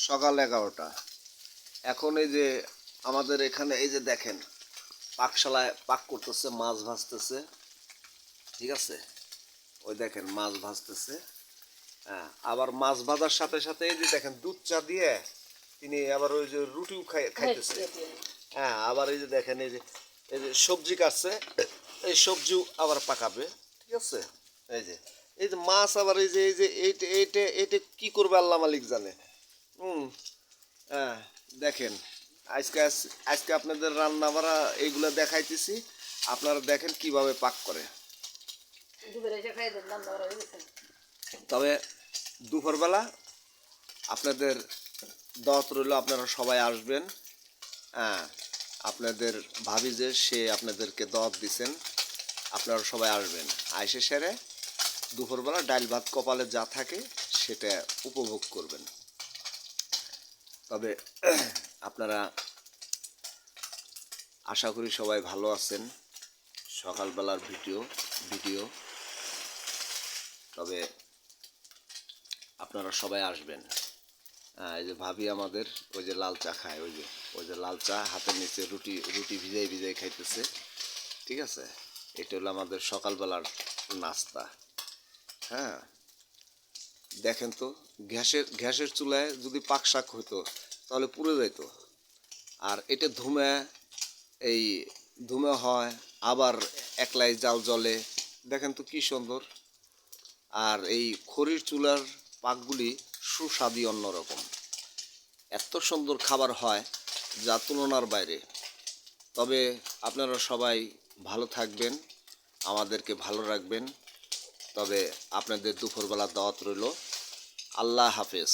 সকাল 11টা। এখন এই যে আমাদের এখানে এই যে দেখেন পাকশালায় পাক করতেছে, মাছ ভাজতেছে। ঠিক আছে, ওই দেখেন মাছ ভাজতেছে। হ্যাঁ, আবার মাছ ভাজার সাথে সাথে এই যে দেখেন দুধ চা দিয়ে তিনি আবার ওই যে রুটিও খাইতেছে। হ্যাঁ, আবার এই যে দেখেন এই যে সবজি কাটছে, এই সবজিও আবার পাকাবে। ঠিক আছে, এই যে মাছ আবার এই যে এইটা এইটা এইটা কি করবে আল্লাহ মালিক জানে। হুম। হ্যাঁ, দেখেন আজকে আজকে আপনাদের রান্না বাড়া এইগুলো দেখাইতেছি, আপনারা দেখেন কিভাবে পাক করে। তবে দুপুরবেলা আপনাদের দাওয়াত রইল, আপনারা সবাই আসবেন। হ্যাঁ, আপনাদের ভাবি যে সে আপনাদেরকে দাওয়াত দিছেন, আপনারা সবাই আসবেন। আইসে সেরে দুপুরবেলা ডাল ভাত কপালে যা থাকে সেটা উপভোগ করবেন। তবে আপনারা আশা করি সবাই ভালো আছেন। সকালবেলার ভিডিও তবে আপনারা সবাই আসবেন। এই যে ভাবি আমাদের ওই যে লাল চা খায়, ওই যে লাল চা হাতের নিচে রুটি ভিজাই খাইতেছে। ঠিক আছে, এটা হলো আমাদের সকালবেলার নাস্তা। হ্যাঁ, দেখেন তো গ্যাসের চুলায় যদি পাক শাক হতো তাহলে পুড়ে যাইতো। আর এটা এই ধুমে হয়, আবার একলাই জাল জ্বলে। দেখেন তো কি সুন্দর। আর এই খড়ির চুলার পাকগুলি সুস্বাদই অন্যরকম। এত সুন্দর খাবার হয় যা তুলনার বাইরে। তবে আপনারা সবাই ভালো থাকবেন, আমাদেরকে ভালো রাখবেন। তবে আপনাদের দুপুরবেলা দাওয়াত রইল। আল্লাহ হাফেজ।